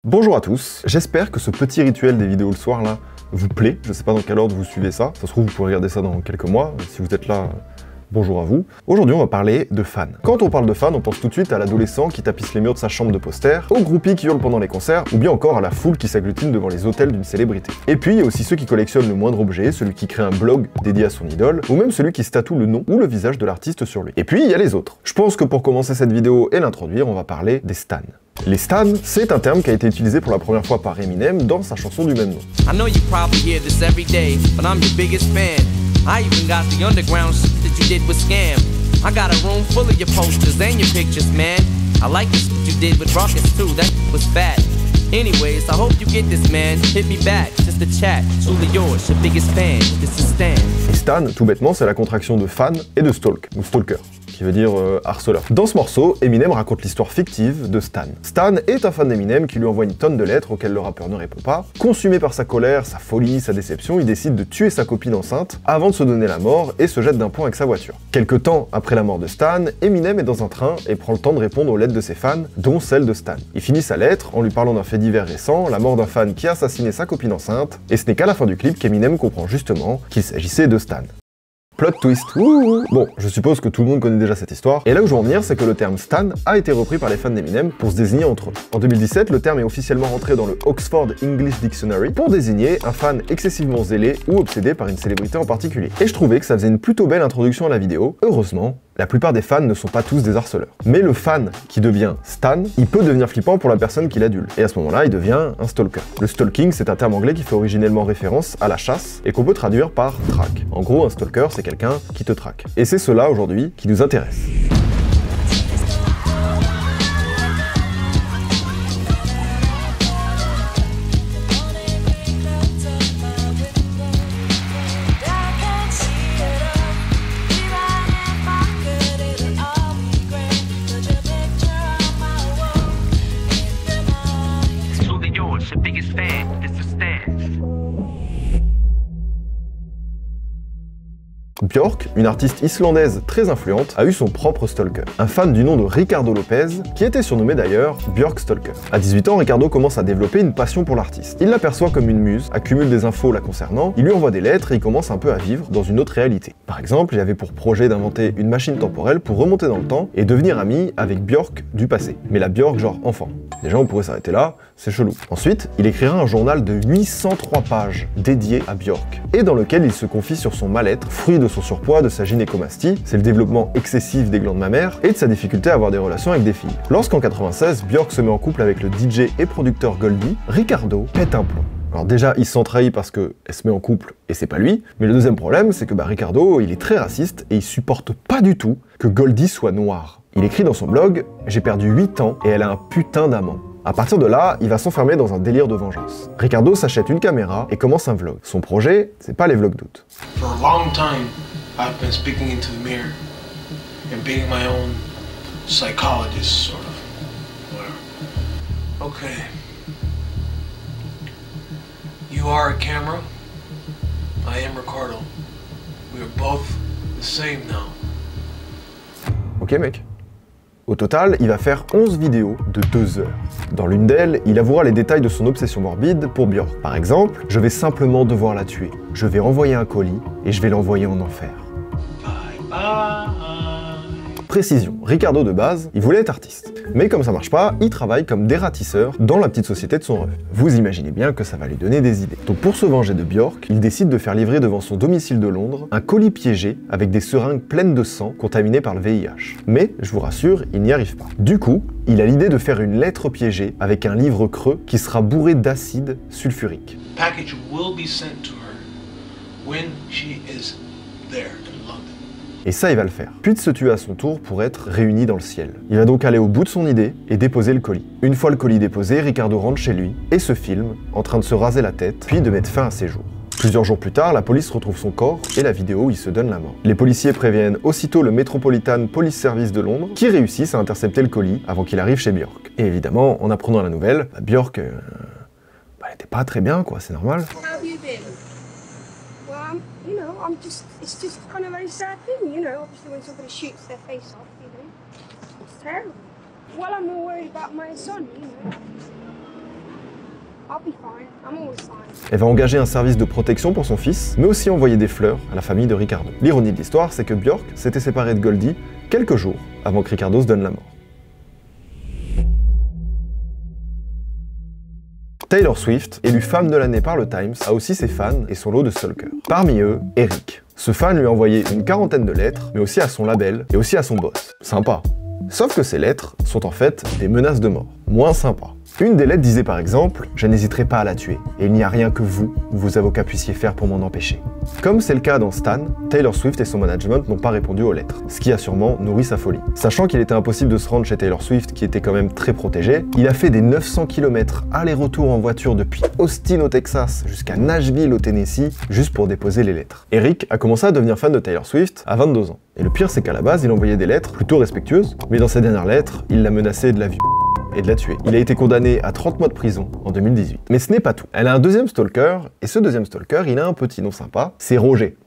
Bonjour à tous, j'espère que ce petit rituel des vidéos le soir là vous plaît. Je sais pas dans quel ordre vous suivez ça, ça se trouve vous pourrez regarder ça dans quelques mois, si vous êtes là, bonjour à vous. Aujourd'hui on va parler de fans. Quand on parle de fans, on pense tout de suite à l'adolescent qui tapisse les murs de sa chambre de posters, aux groupies qui hurlent pendant les concerts, ou bien encore à la foule qui s'agglutine devant les hôtels d'une célébrité. Et puis il y a aussi ceux qui collectionnent le moindre objet, celui qui crée un blog dédié à son idole, ou même celui qui se tatoue le nom ou le visage de l'artiste sur lui. Et puis il y a les autres. Je pense que pour commencer cette vidéo et l'introduire, on va parler des stans. Les stans, c'est un terme qui a été utilisé pour la première fois par Eminem dans sa chanson du même nom. I know you probably hear this every day, but I'm your biggest fan. I even got the underground shit that you did with Scam. I got a room full of your posters and your pictures, man. I like the shit you did with Ruckus too, that was fat. Anyways, I hope you get this, man. Hit me back, just a chat. Truly yours, your biggest fan. This is Stan. Et stan, tout bêtement, c'est la contraction de fan et de stalk, ou stalker, qui veut dire harceleur. Dans ce morceau, Eminem raconte l'histoire fictive de Stan. Stan est un fan d'Eminem qui lui envoie une tonne de lettres auxquelles le rappeur ne répond pas. Consumé par sa colère, sa folie, sa déception, il décide de tuer sa copine enceinte avant de se donner la mort et se jette d'un pont avec sa voiture. Quelque temps après la mort de Stan, Eminem est dans un train et prend le temps de répondre aux lettres de ses fans, dont celle de Stan. Il finit sa lettre en lui parlant d'un fait divers récent, la mort d'un fan qui a assassiné sa copine enceinte, et ce n'est qu'à la fin du clip qu'Eminem comprend justement qu'il s'agissait de Stan. Plot twist. Ouh. Bon, je suppose que tout le monde connaît déjà cette histoire. Et là où je veux en venir, c'est que le terme Stan a été repris par les fans d'Eminem pour se désigner entre eux. En 2017, le terme est officiellement rentré dans le Oxford English Dictionary pour désigner un fan excessivement zélé ou obsédé par une célébrité en particulier. Et je trouvais que ça faisait une plutôt belle introduction à la vidéo. Heureusement, la plupart des fans ne sont pas tous des harceleurs. Mais le fan qui devient Stan, il peut devenir flippant pour la personne qui l'adule. Et à ce moment-là, il devient un stalker. Le stalking, c'est un terme anglais qui fait originellement référence à la chasse et qu'on peut traduire par traque. En gros, un stalker, c'est quelqu'un qui te traque. Et c'est cela aujourd'hui qui nous intéresse. Your biggest fan, this is Stan. Björk, une artiste islandaise très influente, a eu son propre stalker. Un fan du nom de Ricardo Lopez, qui était surnommé d'ailleurs Björk Stalker. À 18 ans, Ricardo commence à développer une passion pour l'artiste. Il l'aperçoit comme une muse, accumule des infos la concernant, il lui envoie des lettres et il commence un peu à vivre dans une autre réalité. Par exemple, il avait pour projet d'inventer une machine temporelle pour remonter dans le temps et devenir ami avec Björk du passé. Mais la Björk genre enfant. Déjà, on pourrait s'arrêter là, c'est chelou. Ensuite, il écrira un journal de 803 pages dédié à Björk, et dans lequel il se confie sur son mal-être, fruit de son surpoids, de sa gynécomastie, c'est le développement excessif des glandes mammaires, et de sa difficulté à avoir des relations avec des filles. Lorsqu'en 96, Björk se met en couple avec le DJ et producteur Goldie, Ricardo pète un plomb. Alors déjà, il se sent trahi parce qu'elle se met en couple et c'est pas lui, mais le deuxième problème, c'est que Ricardo, il est très raciste et il supporte pas du tout que Goldie soit noire. Il écrit dans son blog « J'ai perdu 8 ans et elle a un putain d'amant ». À partir de là, il va s'enfermer dans un délire de vengeance. Ricardo s'achète une caméra et commence un vlog. Son projet, c'est pas les vlogs d'août. For a long time, I've been speaking into the mirror and being my own psychologist, sort of. Whatever. Okay. You are a camera. I am Ricardo. We are both the same now. Ok mec. Au total, il va faire 11 vidéos de 2 heures. Dans l'une d'elles, il avouera les détails de son obsession morbide pour Björk. Par exemple, je vais simplement devoir la tuer. Je vais renvoyer un colis et je vais l'envoyer en enfer. Bye bye. Précision, Ricardo de base, il voulait être artiste. Mais comme ça marche pas, il travaille comme dératisseur dans la petite société de son rêve. Vous imaginez bien que ça va lui donner des idées. Donc pour se venger de Björk, il décide de faire livrer devant son domicile de Londres un colis piégé avec des seringues pleines de sang contaminées par le VIH. Mais, je vous rassure, il n'y arrive pas. Du coup, il a l'idée de faire une lettre piégée avec un livre creux qui sera bourré d'acide sulfurique. Package will be sent to her when she is there in London. Et ça, il va le faire. Puis de se tuer à son tour pour être réuni dans le ciel. Il va donc aller au bout de son idée et déposer le colis. Une fois le colis déposé, Ricardo rentre chez lui et se filme en train de se raser la tête, puis de mettre fin à ses jours. Plusieurs jours plus tard, la police retrouve son corps et la vidéo où il se donne la mort. Les policiers préviennent aussitôt le Metropolitan Police Service de Londres, qui réussissent à intercepter le colis avant qu'il arrive chez Björk. Et évidemment, en apprenant la nouvelle, Björk, elle était pas très bien quoi, c'est normal. You know, it's just kind of a very sad thing, you know, obviously when somebody shoots their face off, you know, it's terrible. Well, I'm more worried about my son, you know. I'll be fine. I'm always fine. Elle va engager un service de protection pour son fils, mais aussi envoyer des fleurs à la famille de Ricardo. L'ironie de l'histoire, c'est que Björk s'était séparée de Goldie quelques jours avant que Ricardo se donne la mort. Taylor Swift, élue femme de l'année par le Times, a aussi ses fans et son lot de stalkers. Parmi eux, Eric. Ce fan lui a envoyé une quarantaine de lettres, mais aussi à son label et aussi à son boss. Sympa. Sauf que ces lettres sont en fait des menaces de mort. Moins sympa. Une des lettres disait par exemple « Je n'hésiterai pas à la tuer, et il n'y a rien que vous, ou vos avocats puissiez faire pour m'en empêcher ». Comme c'est le cas dans Stan, Taylor Swift et son management n'ont pas répondu aux lettres, ce qui a sûrement nourri sa folie. Sachant qu'il était impossible de se rendre chez Taylor Swift, qui était quand même très protégée, il a fait des 900 km aller-retour en voiture depuis Austin au Texas jusqu'à Nashville au Tennessee, juste pour déposer les lettres. Eric a commencé à devenir fan de Taylor Swift à 22 ans. Et le pire, c'est qu'à la base, il envoyait des lettres plutôt respectueuses, mais dans ses dernières lettres, il l'a menacé de la vie et de la tuer. Il a été condamné à 30 mois de prison en 2018. Mais ce n'est pas tout. Elle a un deuxième stalker, et ce deuxième stalker, il a un petit nom sympa, c'est Roger,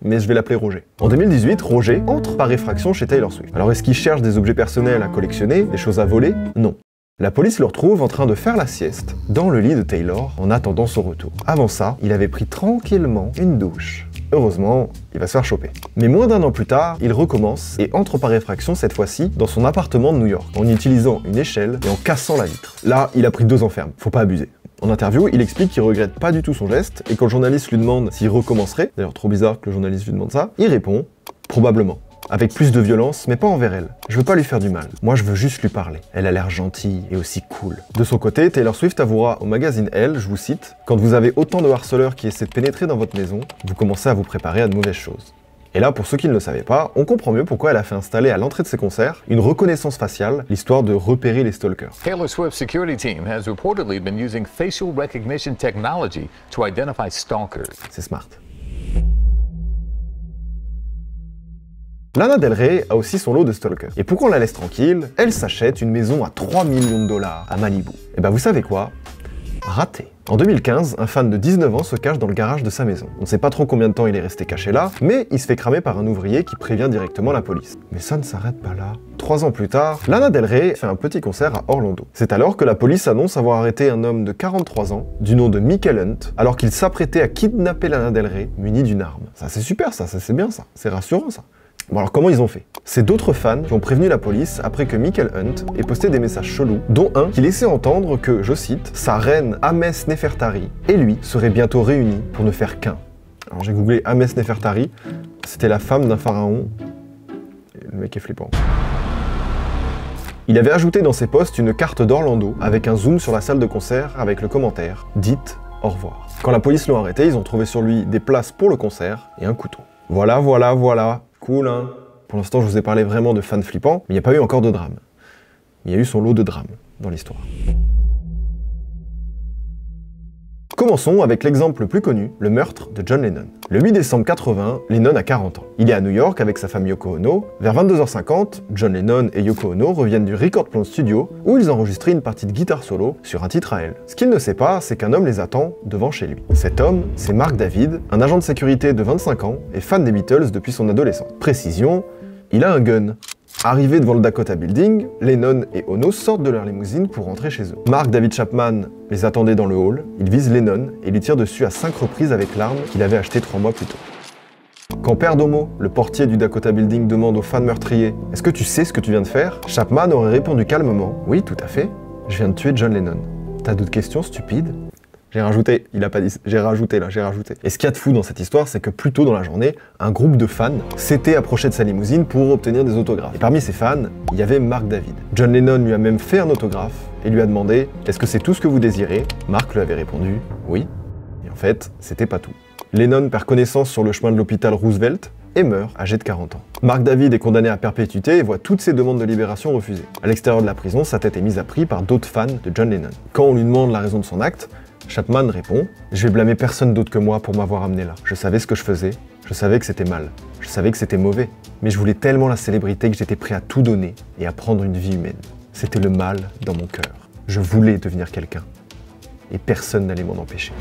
mais je vais l'appeler Roger. En 2018, Roger entre par effraction chez Taylor Swift. Alors est-ce qu'il cherche des objets personnels à collectionner, des choses à voler? Non. La police le retrouve en train de faire la sieste dans le lit de Taylor en attendant son retour. Avant ça, il avait pris tranquillement une douche. Heureusement, il va se faire choper. Mais moins d'un an plus tard, il recommence et entre par effraction cette fois-ci dans son appartement de New York, en utilisant une échelle et en cassant la vitre. Là, il a pris 2 ans ferme, faut pas abuser. En interview, il explique qu'il regrette pas du tout son geste, et quand le journaliste lui demande s'il recommencerait, d'ailleurs trop bizarre que le journaliste lui demande ça, il répond « probablement ». Avec plus de violence, mais pas envers elle. Je veux pas lui faire du mal. Moi, je veux juste lui parler. Elle a l'air gentille et aussi cool. De son côté, Taylor Swift avouera au magazine Elle, je vous cite, « Quand vous avez autant de harceleurs qui essaient de pénétrer dans votre maison, vous commencez à vous préparer à de mauvaises choses. » Et là, pour ceux qui ne le savaient pas, on comprend mieux pourquoi elle a fait installer à l'entrée de ses concerts une reconnaissance faciale, l'histoire de repérer les stalkers. Taylor Swift's security team has reportedly been using facial recognition technology to identify stalkers. C'est smart. Lana Del Rey a aussi son lot de stalkers. Et pour qu'on la laisse tranquille, elle s'achète une maison à 3 millions de dollars à Malibu. Et bah vous savez quoi? Raté. En 2015, un fan de 19 ans se cache dans le garage de sa maison. On ne sait pas trop combien de temps il est resté caché là, mais il se fait cramer par un ouvrier qui prévient directement la police. Mais ça ne s'arrête pas là. 3 ans plus tard, Lana Del Rey fait un petit concert à Orlando. C'est alors que la police annonce avoir arrêté un homme de 43 ans, du nom de Michael Hunt, alors qu'il s'apprêtait à kidnapper Lana Del Rey muni d'une arme. Ça c'est super ça c'est bien ça, c'est rassurant ça. Bon alors comment ils ont fait? C'est d'autres fans qui ont prévenu la police après que Michael Hunt ait posté des messages chelous, dont un qui laissait entendre que, je cite, sa reine Ahmes Nefertari et lui seraient bientôt réunis pour ne faire qu'un. Alors j'ai googlé Ahmes Nefertari, c'était la femme d'un pharaon. Et le mec est flippant. Il avait ajouté dans ses posts une carte d'Orlando avec un zoom sur la salle de concert avec le commentaire « Dites au revoir ». Quand la police l'ont arrêté, ils ont trouvé sur lui des places pour le concert et un couteau. Voilà. Cool, hein? Pour l'instant, je vous ai parlé vraiment de fans flippants, mais il n'y a pas eu encore de drame. Il y a eu son lot de drames dans l'histoire. Commençons avec l'exemple le plus connu, le meurtre de John Lennon. Le 8 décembre 80, Lennon a 40 ans. Il est à New York avec sa femme Yoko Ono. Vers 22h50, John Lennon et Yoko Ono reviennent du Record Plant Studio où ils enregistraient une partie de guitare solo sur un titre à elle. Ce qu'il ne sait pas, c'est qu'un homme les attend devant chez lui. Cet homme, c'est Mark David, un agent de sécurité de 25 ans et fan des Beatles depuis son adolescence. Précision, il a un gun. Arrivés devant le Dakota Building, Lennon et Ono sortent de leur limousine pour rentrer chez eux. Mark David Chapman les attendait dans le hall, il vise Lennon et lui tire dessus à 5 reprises avec l'arme qu'il avait achetée 3 mois plus tôt. Quand Perdomo, le portier du Dakota Building, demande au fan meurtrier « Est-ce que tu sais ce que tu viens de faire ?» Chapman aurait répondu calmement « Oui, tout à fait, je viens de tuer John Lennon. T'as d'autres questions, stupide ?» J'ai rajouté, il a pas dit, j'ai rajouté. Et ce qu'il y a de fou dans cette histoire, c'est que plus tôt dans la journée, un groupe de fans s'était approché de sa limousine pour obtenir des autographes. Et parmi ces fans, il y avait Mark David. John Lennon lui a même fait un autographe et lui a demandé « Est-ce que c'est tout ce que vous désirez ?» Mark lui avait répondu « Oui ». Et en fait, c'était pas tout. Lennon perd connaissance sur le chemin de l'hôpital Roosevelt et meurt âgé de 40 ans. Mark David est condamné à perpétuité et voit toutes ses demandes de libération refusées. À l'extérieur de la prison, sa tête est mise à prix par d'autres fans de John Lennon. Quand on lui demande la raison de son acte, Chapman répond « Je vais blâmer personne d'autre que moi pour m'avoir amené là. Je savais ce que je faisais, je savais que c'était mal, je savais que c'était mauvais, mais je voulais tellement la célébrité que j'étais prêt à tout donner et à prendre une vie humaine. C'était le mal dans mon cœur. Je voulais devenir quelqu'un. Et personne n'allait m'en empêcher.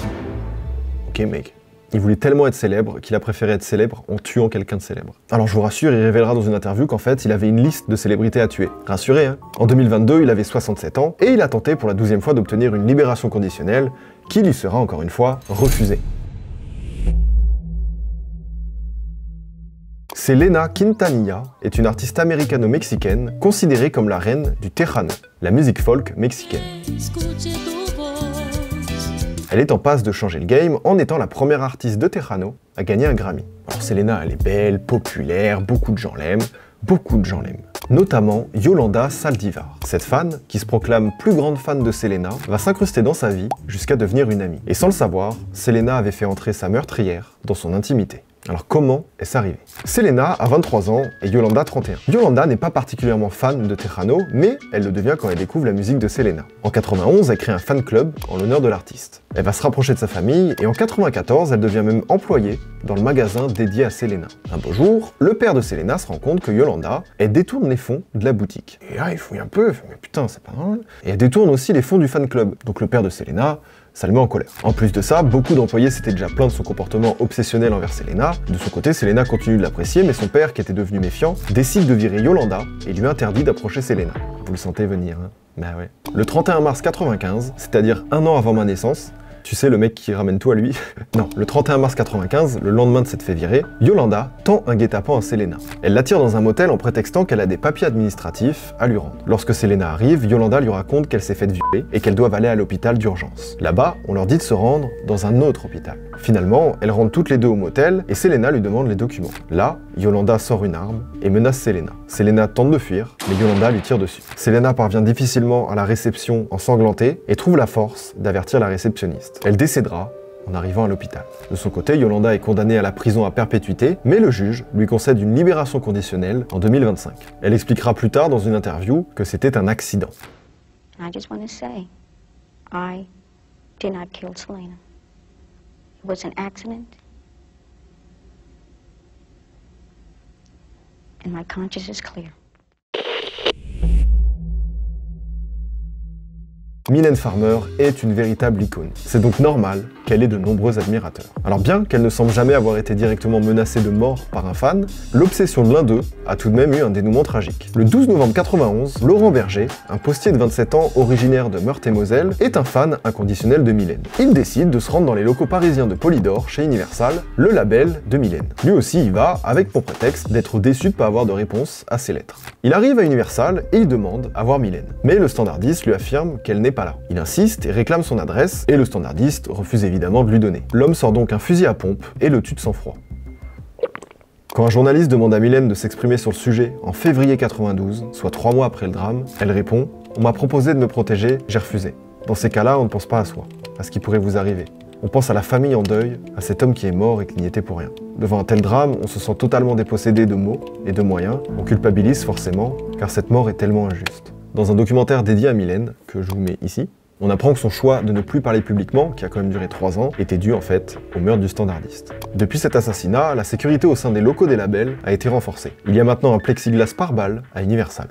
Ok mec, Il voulait tellement être célèbre qu'il a préféré être célèbre en tuant quelqu'un de célèbre. Alors je vous rassure, il révélera dans une interview qu'en fait, il avait une liste de célébrités à tuer. Rassurez, hein. En 2022, il avait 67 ans et il a tenté pour la 12e fois d'obtenir une libération conditionnelle qui lui sera encore une fois refusée. Selena Quintanilla est une artiste américano-mexicaine considérée comme la reine du tejano, la musique folk mexicaine. Elle est en passe de changer le game en étant la première artiste de tejano à gagner un Grammy. Alors Selena, elle est belle, populaire, beaucoup de gens l'aiment, notamment Yolanda Saldívar. Cette fan, qui se proclame plus grande fan de Selena, va s'incruster dans sa vie jusqu'à devenir une amie. Et sans le savoir, Selena avait fait entrer sa meurtrière dans son intimité. Alors comment est-ce arrivé? Selena a 23 ans et Yolanda 31. Yolanda n'est pas particulièrement fan de tejano, mais elle le devient quand elle découvre la musique de Selena. En 91, elle crée un fan club en l'honneur de l'artiste. Elle va se rapprocher de sa famille et en 94, elle devient même employée dans le magasin dédié à Selena. Un beau jour, le père de Selena se rend compte que Yolanda, elle détourne les fonds de la boutique. Et là, il fouille un peu, mais putain, c'est pas normal. Et elle détourne aussi les fonds du fan club. Donc le père de Selena, ça le met en colère. En plus de ça, beaucoup d'employés s'étaient déjà plaints de son comportement obsessionnel envers Selena. De son côté, Selena continue de l'apprécier, mais son père, qui était devenu méfiant, décide de virer Yolanda et lui interdit d'approcher Selena. Vous le sentez venir, hein? Bah ouais. Le 31 mars 95, c'est-à-dire un an avant ma naissance, tu sais, le mec qui ramène tout à lui. Non, le 31 mars 95, le lendemain de cette fait virer, Yolanda tend un guet-apens à Selena. Elle l'attire dans un motel en prétextant qu'elle a des papiers administratifs à lui rendre. Lorsque Selena arrive, Yolanda lui raconte qu'elle s'est faite violer et qu'elle doit aller à l'hôpital d'urgence. Là-bas, on leur dit de se rendre dans un autre hôpital. Finalement, elles rentrent toutes les deux au motel et Selena lui demande les documents. Là, Yolanda sort une arme et menace Selena. Selena tente de fuir, mais Yolanda lui tire dessus. Selena parvient difficilement à la réception ensanglantée et trouve la force d'avertir la réceptionniste. Elle décédera en arrivant à l'hôpital. De son côté, Yolanda est condamnée à la prison à perpétuité, mais le juge lui concède une libération conditionnelle en 2025. Elle expliquera plus tard dans une interview que c'était un accident. I just want to say, I did not kill Selena. It was an accident. And my conscience is clear. Mylène Farmer est une véritable icône. C'est donc normal qu'elle ait de nombreux admirateurs. Alors bien qu'elle ne semble jamais avoir été directement menacée de mort par un fan, l'obsession de l'un d'eux a tout de même eu un dénouement tragique. Le 12 novembre 91, Laurent Berger, un postier de 27 ans originaire de Meurthe-et-Moselle, est un fan inconditionnel de Mylène. Il décide de se rendre dans les locaux parisiens de Polydor, chez Universal, le label de Mylène. Lui aussi y va, avec pour prétexte d'être déçu de ne pas avoir de réponse à ses lettres. Il arrive à Universal et il demande à voir Mylène. Mais le standardiste lui affirme qu'elle n'est pas là. Il insiste et réclame son adresse, et le standardiste refuse évidemment de lui donner. L'homme sort donc un fusil à pompe et le tue de sang-froid. Quand un journaliste demande à Mylène de s'exprimer sur le sujet en février 92, soit 3 mois après le drame, elle répond « On m'a proposé de me protéger, j'ai refusé. Dans ces cas-là, on ne pense pas à soi, à ce qui pourrait vous arriver. On pense à la famille en deuil, à cet homme qui est mort et qui n'y était pour rien. Devant un tel drame, on se sent totalement dépossédé de mots et de moyens. On culpabilise forcément, car cette mort est tellement injuste. » Dans un documentaire dédié à Mylène, que je vous mets ici, on apprend que son choix de ne plus parler publiquement, qui a quand même duré 3 ans, était dû en fait au meurtre du standardiste. Depuis cet assassinat, la sécurité au sein des locaux des labels a été renforcée. Il y a maintenant un plexiglas par balle à Universal.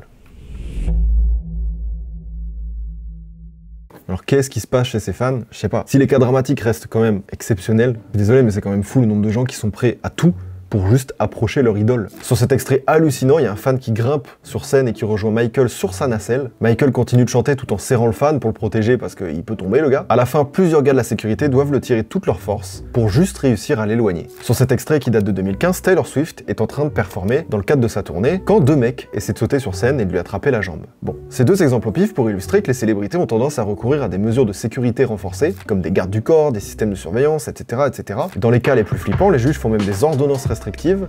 Alors qu'est-ce qui se passe chez ces fans? Je sais pas. Si les cas dramatiques restent quand même exceptionnels, désolé mais c'est quand même fou le nombre de gens qui sont prêts à tout pour juste approcher leur idole. Sur cet extrait hallucinant, il y a un fan qui grimpe sur scène et qui rejoint Michael sur sa nacelle. Michael continue de chanter tout en serrant le fan pour le protéger parce qu'il peut tomber le gars. À la fin, plusieurs gars de la sécurité doivent le tirer de toute leur force pour juste réussir à l'éloigner. Sur cet extrait qui date de 2015, Taylor Swift est en train de performer dans le cadre de sa tournée quand 2 mecs essaient de sauter sur scène et de lui attraper la jambe. Bon, ces 2 exemples au pif pour illustrer que les célébrités ont tendance à recourir à des mesures de sécurité renforcées, comme des gardes du corps, des systèmes de surveillance, etc., etc. Dans les cas les plus flippants, les juges font même des ordonnances restrictives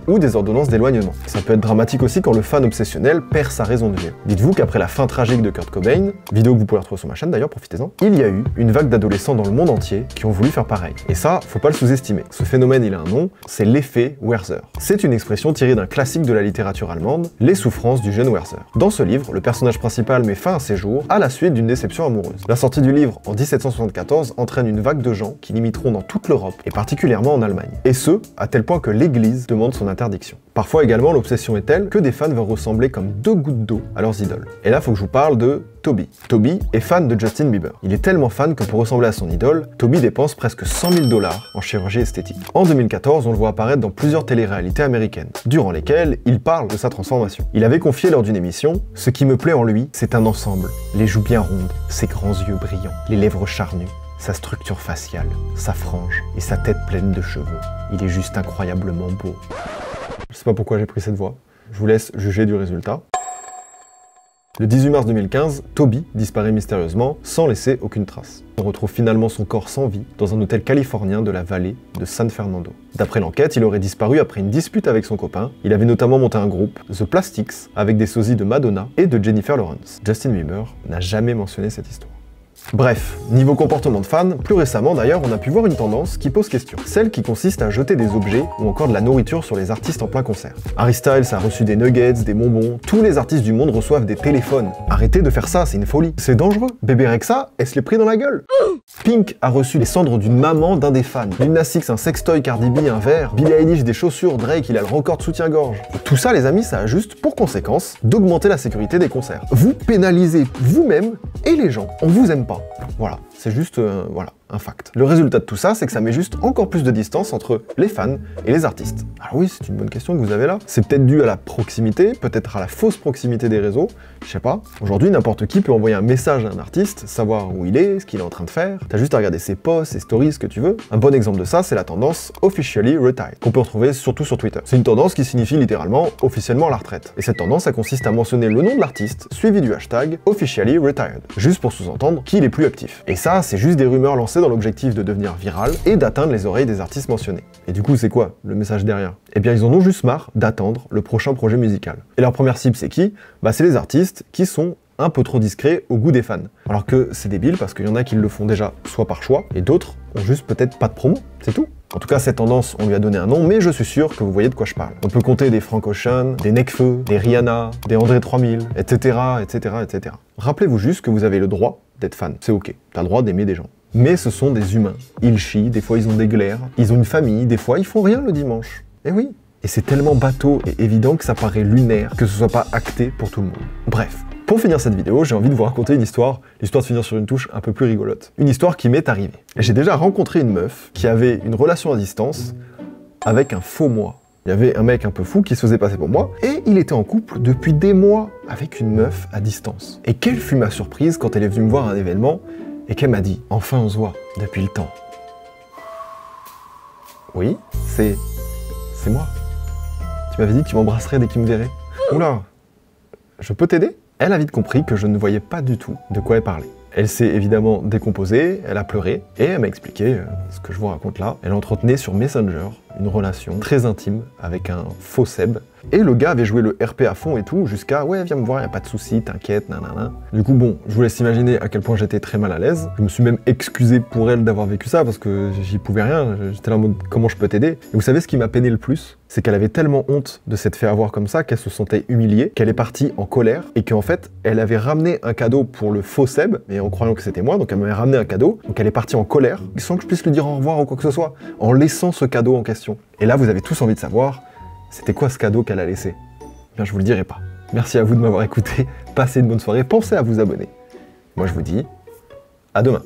ou des ordonnances d'éloignement. Ça peut être dramatique aussi quand le fan obsessionnel perd sa raison de vivre. Dites-vous qu'après la fin tragique de Kurt Cobain, vidéo que vous pouvez retrouver sur ma chaîne d'ailleurs, profitez-en, il y a eu une vague d'adolescents dans le monde entier qui ont voulu faire pareil. Et ça, faut pas le sous-estimer. Ce phénomène, il a un nom, c'est l'effet Werther. C'est une expression tirée d'un classique de la littérature allemande, Les souffrances du jeune Werther. Dans ce livre, le personnage principal met fin à ses jours à la suite d'une déception amoureuse. La sortie du livre en 1774 entraîne une vague de gens qui l'imiteront dans toute l'Europe, et particulièrement en Allemagne. Et ce, à tel point que l'Église l'Église demande son interdiction. Parfois également, l'obsession est telle que des fans veulent ressembler comme 2 gouttes d'eau à leurs idoles. Et là, faut que je vous parle de Toby. Toby est fan de Justin Bieber. Il est tellement fan que pour ressembler à son idole, Toby dépense presque 100 000 $ en chirurgie esthétique. En 2014, on le voit apparaître dans plusieurs téléréalités américaines, durant lesquelles il parle de sa transformation. Il avait confié lors d'une émission « Ce qui me plaît en lui, c'est un ensemble. Les joues bien rondes, ses grands yeux brillants, les lèvres charnues, sa structure faciale, sa frange et sa tête pleine de cheveux. Il est juste incroyablement beau. » Je sais pas pourquoi j'ai pris cette voix. Je vous laisse juger du résultat. Le 18 mars 2015, Toby disparaît mystérieusement sans laisser aucune trace. On retrouve finalement son corps sans vie dans un hôtel californien de la vallée de San Fernando. D'après l'enquête, il aurait disparu après une dispute avec son copain. Il avait notamment monté un groupe, The Plastics, avec des sosies de Madonna et de Jennifer Lawrence. Justin Bieber n'a jamais mentionné cette histoire. Bref, niveau comportement de fan, plus récemment d'ailleurs, on a pu voir une tendance qui pose question. Celle qui consiste à jeter des objets ou encore de la nourriture sur les artistes en plein concert. Harry Styles a reçu des nuggets, des bonbons, tous les artistes du monde reçoivent des téléphones. Arrêtez de faire ça, c'est une folie. C'est dangereux. Bébé Rexha, elle se l'est pris dans la gueule. Pink a reçu les cendres d'une maman d'un des fans. Lil Nas X un sextoy, Cardi B un verre, Billie Eilish des chaussures, Drake il a le record de soutien-gorge. Tout ça les amis, ça a juste pour conséquence d'augmenter la sécurité des concerts. Vous pénalisez vous-même et les gens, on vous aime pas. Voilà, c'est juste voilà, un fact. Le résultat de tout ça, c'est que ça met juste encore plus de distance entre les fans et les artistes. Alors oui, c'est une bonne question que vous avez là. C'est peut-être dû à la proximité, peut-être à la fausse proximité des réseaux, je sais pas. Aujourd'hui, n'importe qui peut envoyer un message à un artiste, savoir où il est, ce qu'il est en train de faire. T'as juste à regarder ses posts, ses stories, ce que tu veux. Un bon exemple de ça, c'est la tendance Officially Retired, qu'on peut retrouver surtout sur Twitter. C'est une tendance qui signifie littéralement officiellement la retraite. Et cette tendance, ça consiste à mentionner le nom de l'artiste, suivi du hashtag Officially Retired, juste pour sous-entendre qu'il est plus actif. Et ça, c'est juste des rumeurs lancées dans l'objectif de devenir viral et d'atteindre les oreilles des artistes mentionnés. Et du coup, c'est quoi le message derrière? Eh bien, ils en ont juste marre d'attendre le prochain projet musical. Et leur première cible, c'est qui? Bah, c'est les artistes qui sont un peu trop discrets au goût des fans. Alors que c'est débile parce qu'il y en a qui le font déjà soit par choix, et d'autres ont juste peut-être pas de promo, c'est tout. En tout cas, cette tendance, on lui a donné un nom, mais je suis sûr que vous voyez de quoi je parle. On peut compter des Frank Ocean, des Nekfeu, des Rihanna, des André 3000, etc., etc., etc. Rappelez-vous juste que vous avez le droit d'être fan, c'est ok, t'as le droit d'aimer des gens. Mais ce sont des humains. Ils chient, des fois ils ont des glaires, ils ont une famille, des fois ils font rien le dimanche. Eh oui. Et c'est tellement bateau et évident que ça paraît lunaire que ce soit pas acté pour tout le monde. Bref. Pour finir cette vidéo, j'ai envie de vous raconter une histoire, l'histoire de finir sur une touche un peu plus rigolote. Une histoire qui m'est arrivée. J'ai déjà rencontré une meuf qui avait une relation à distance avec un faux moi. Il y avait un mec un peu fou qui se faisait passer pour moi, et il était en couple depuis des mois avec une meuf à distance. Et quelle fut ma surprise quand elle est venue me voir à un événement, et qu'elle m'a dit « Enfin on se voit, depuis le temps. » Oui, c'est moi. Tu m'avais dit que tu m'embrasserais dès qu'il me verrait. Oula, je peux t'aider? Elle a vite compris que je ne voyais pas du tout de quoi elle parlait. Elle s'est évidemment décomposée, elle a pleuré, et elle m'a expliqué ce que je vous raconte là. Elle entretenait sur Messenger une relation très intime avec un faux Seb. Et le gars avait joué le RP à fond et tout, jusqu'à « ouais, viens me voir, y a pas de souci, t'inquiète, nanana ». Du coup, bon, je vous laisse imaginer à quel point j'étais très mal à l'aise. Je me suis même excusé pour elle d'avoir vécu ça, parce que j'y pouvais rien. J'étais là en mode « comment je peux t'aider ?» Et vous savez ce qui m'a peiné le plus? C'est qu'elle avait tellement honte de s'être fait avoir comme ça, qu'elle se sentait humiliée, qu'elle est partie en colère, et qu'en fait, elle avait ramené un cadeau pour le faux Seb, mais en croyant que c'était moi, donc elle m'avait ramené un cadeau, donc elle est partie en colère, sans que je puisse lui dire au revoir ou quoi que ce soit, en laissant ce cadeau en question. Et là, vous avez tous envie de savoir, c'était quoi ce cadeau qu'elle a laissé? Eh bien, je vous le dirai pas. Merci à vous de m'avoir écouté, passez une bonne soirée, pensez à vous abonner. Moi, je vous dis à demain.